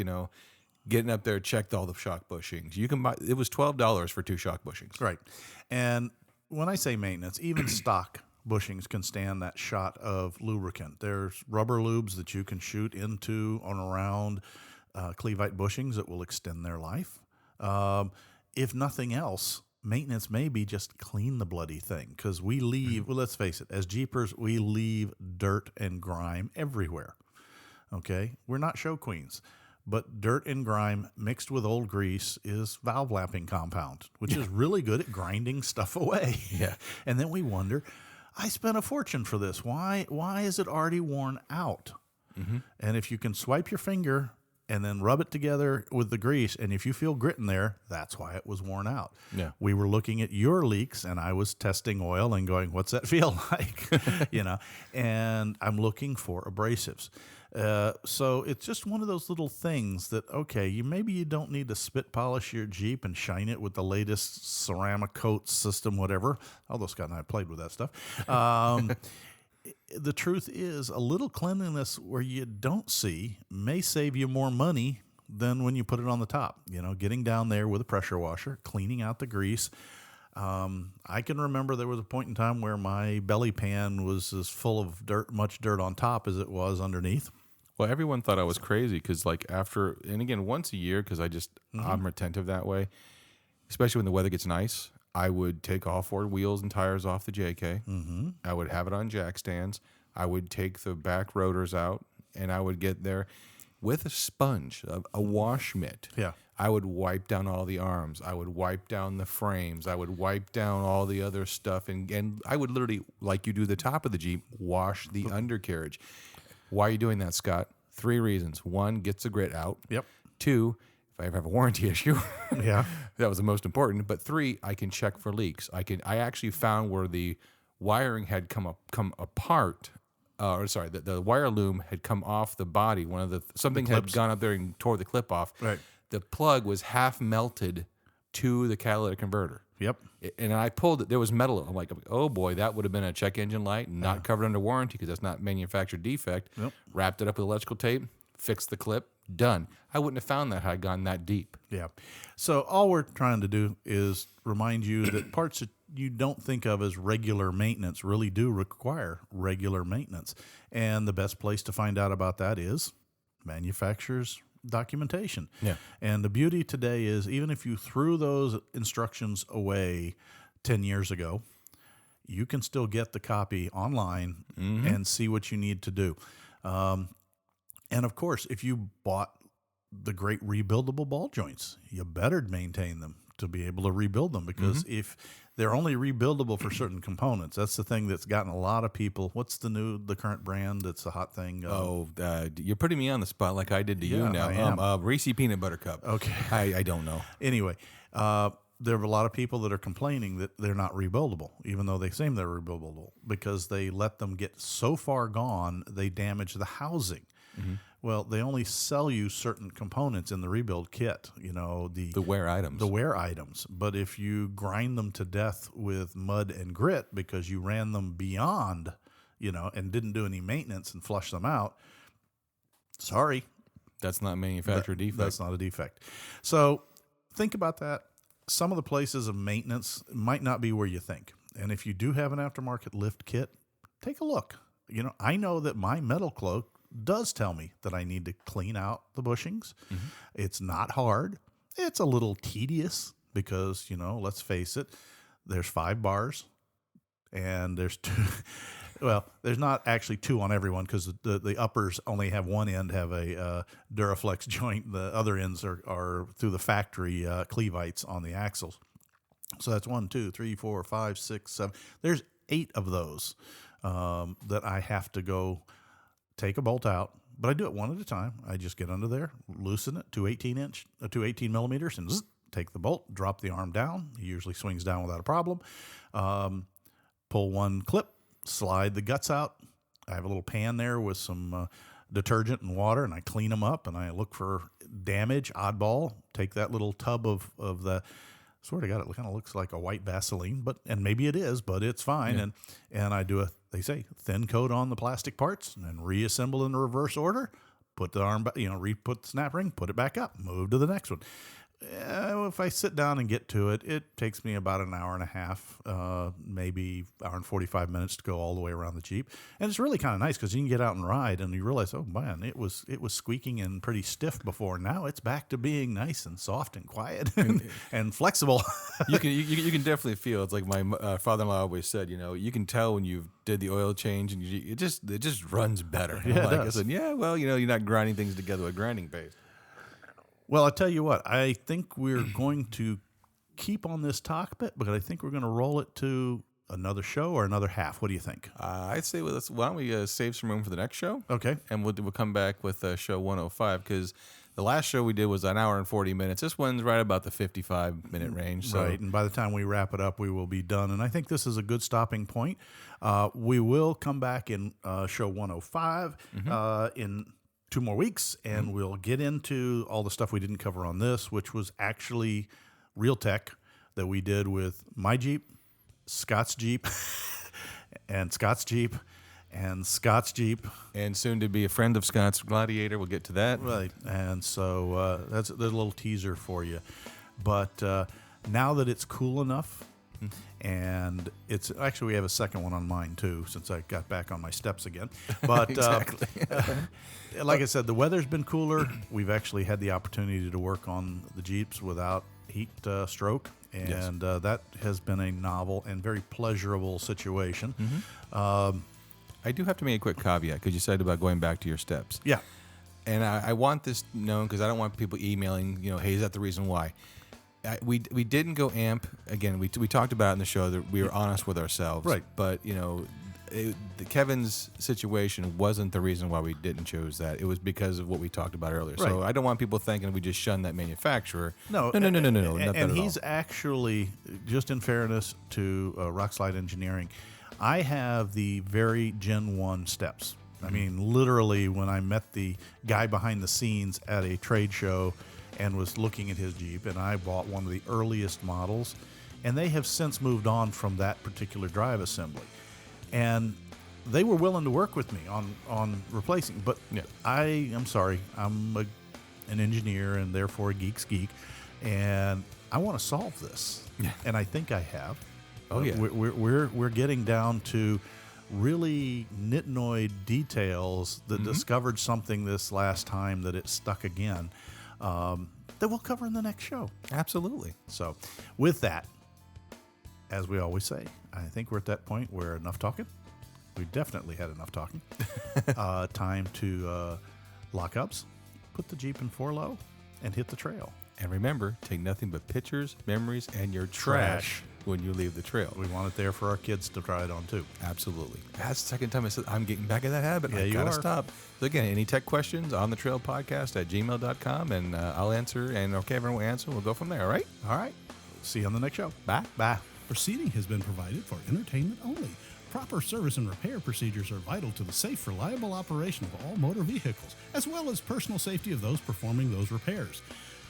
getting up there, checked all the shock bushings. You can buy. It was $12 for 2 shock bushings. Right. And when I say maintenance, even stock bushings can stand that shot of lubricant. There's rubber lubes that you can shoot into on around Cleveite bushings that will extend their life. If nothing else, maintenance may be just clean the bloody thing because we leave. Well, let's face it. As Jeepers, we leave dirt and grime everywhere. Okay, we're not show queens. But dirt and grime mixed with old grease is valve lapping compound, which is really good at grinding stuff away. Yeah. And then we wonder, I spent a fortune for this. Why is it already worn out? And if you can swipe your finger and then rub it together with the grease, and if you feel grit in there, that's why it was worn out. Yeah. We were looking at your leaks, and I was testing oil and going, what's that feel like? And I'm looking for abrasives. So it's just one of those little things that, okay, maybe you don't need to spit polish your Jeep and shine it with the latest ceramic coat system, whatever, although Scott and I played with that stuff. The truth is a little cleanliness where you don't see may save you more money than when you put it on the top. Getting down there with a pressure washer, cleaning out the grease. I can remember there was a point in time where my belly pan was as full of much dirt on top as it was underneath. Well, everyone thought I was crazy because, and again, once a year, because I'm retentive that way, especially when the weather gets nice, I would take all 4 wheels and tires off the JK. I would have it on jack stands. I would take the back rotors out, and I would get there with a sponge, a wash mitt. Yeah. I would wipe down all the arms. I would wipe down the frames. I would wipe down all the other stuff. And I would literally, like you do the top of the Jeep, wash the undercarriage. Why are you doing that, Scott? 3 reasons. 1, gets the grit out. Yep. 2, if I ever have a warranty issue, Yeah. that was the most important. But 3, I can check for leaks. I actually found where the wiring had come apart. The wire loom had come off the body. Something had gone up there and tore the clip off. Right. The plug was half melted to the catalytic converter. Yep. And I pulled it. There was metal. I'm like, oh boy, that would have been a check engine light, not covered under warranty because that's not manufactured defect. Yep. Wrapped it up with electrical tape, fixed the clip, done. I wouldn't have found that had I gone that deep. Yeah. So all we're trying to do is remind you that parts that you don't think of as regular maintenance really do require regular maintenance. And the best place to find out about that is manufacturer's documentation. Yeah. And the beauty today is even if you threw those instructions away 10 years ago, you can still get the copy online and see what you need to do. And of course, if you bought the great rebuildable ball joints, you better maintain them to be able to rebuild them because if they're only rebuildable for certain components. That's the thing that's gotten a lot of people. What's the current brand that's a hot thing? You're putting me on the spot like I did to you Yeah, now. I am. Reese Peanut Butter Cup. Okay. I don't know. Anyway, there are a lot of people that are complaining that they're not rebuildable, even though they say they're rebuildable, because they let them get so far gone, they damage the housing. Mm-hmm. Well, they only sell you certain components in the rebuild kit, the wear items. The wear items. But if you grind them to death with mud and grit because you ran them beyond, and didn't do any maintenance and flush them out, sorry. That's not manufacturer defect. That's not a defect. So think about that. Some of the places of maintenance might not be where you think. And if you do have an aftermarket lift kit, take a look. I know that my metal cloak does tell me that I need to clean out the bushings. Mm-hmm. It's not hard. It's a little tedious because, let's face it, there's 5 bars and there's 2. Well, there's not actually 2 on every one because the uppers only have one end have a Duraflex joint. The other ends are through the factory clevites on the axles. So that's 1, 2, 3, 4, 5, 6, 7. There's 8 of those that I have to go take a bolt out, but I do it one at a time. I just get under there, loosen it to 18 millimeters, and take the bolt, drop the arm down. It usually swings down without a problem. Pull one clip, slide the guts out. I have a little pan there with some detergent and water, and I clean them up, and I look for damage, oddball. Take that little tub of the, swear to God, it kind of looks like a white Vaseline, and maybe it is, but it's fine. Yeah. And I do they say, thin coat on the plastic parts and reassemble in the reverse order. Put the arm back, put the snap ring, put it back up, move to the next one. If I sit down and get to it, it takes me about an hour and a half, maybe hour and 45 minutes to go all the way around the Jeep. And it's really kind of nice because you can get out and ride and you realize, oh man, it was squeaking and pretty stiff before. Now it's back to being nice and soft and quiet and flexible. You can definitely feel. It's like my father-in-law always said, you can tell when you did the oil change and it just runs better. Yeah, I said, yeah, well, you're not grinding things together with grinding paste. Well, I'll tell you what, I think we're going to keep on this topic, but I think we're going to roll it to another show or another half. What do you think? I'd say, why don't we save some room for the next show? Okay. And we'll come back with show 105 because the last show we did was an hour and 40 minutes. This one's right about the 55-minute range. So. Right, and by the time we wrap it up, we will be done. And I think this is a good stopping point. We will come back in show 105 in 2 more weeks, and we'll get into all the stuff we didn't cover on this, which was actually real tech that we did with my Jeep, Scott's Jeep, and Scott's Jeep, and Scott's Jeep. And soon to be a friend of Scott's Gladiator. We'll get to that. Right, and so there's a little teaser for you. But now that it's cool enough, and it's actually, we have a second one on mine too, since I got back on my steps again. But exactly. Like I said, the weather's been cooler. We've actually had the opportunity to work on the Jeeps without heat stroke, and yes. That has been a novel and very pleasurable situation. Mm-hmm. I do have to make a quick caveat because you said about going back to your steps. Yeah. And I want this known because I don't want people emailing, hey, is that the reason why? We didn't go amp. Again, we talked about it in the show that we were honest with ourselves. Right. But, Kevin's situation wasn't the reason why we didn't choose that. It was because of what we talked about earlier. Right. So I don't want people thinking we just shunned that manufacturer. No. And he's actually, just in fairness to Rockslide Engineering, I have the very Gen 1 steps. I mean, literally, when I met the guy behind the scenes at a trade show and was looking at his Jeep, and I bought one of the earliest models, and they have since moved on from that particular drive assembly. And they were willing to work with me on replacing, but yeah. I'm sorry, I'm an engineer and therefore a geek's geek, and I want to solve this. Yeah. And I think I have. Oh yeah, we're getting down to really nitnoid details that discovered something this last time that it stuck again. That we'll cover in the next show. Absolutely. So with that, as we always say, I think we're at that point where enough talking. We definitely had enough talking. Time to lock ups, put the Jeep in 4-low, and hit the trail. And remember, take nothing but pictures, memories, and your trash when you leave the trail. We want it there for our kids to try it on too. Absolutely. That's the second time I said I'm getting back in that habit. Yeah, I you gotta are. stop. So again, any tech questions on the trail podcast at gmail.com, and I'll answer, and Kevin will answer. We'll go from there. All right. All right. See you on the next show. Bye. Bye. Proceeding has been provided for entertainment only. Proper service and repair procedures are vital to the safe, reliable operation of all motor vehicles, as well as personal safety of those performing those repairs.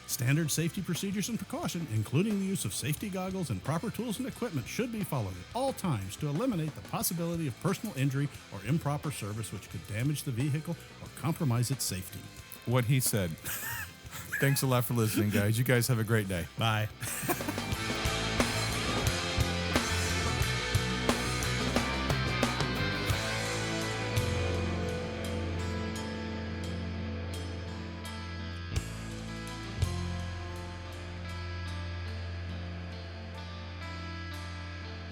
Standard safety procedures and precaution, including the use of safety goggles and proper tools and equipment, should be followed at all times to eliminate the possibility of personal injury or improper service which could damage the vehicle or compromise its safety. What he said. Thanks a lot for listening, guys. You guys have a great day. Bye.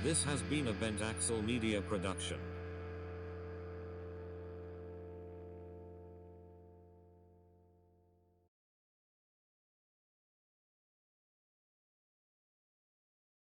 This has been a Bent Axle Media production.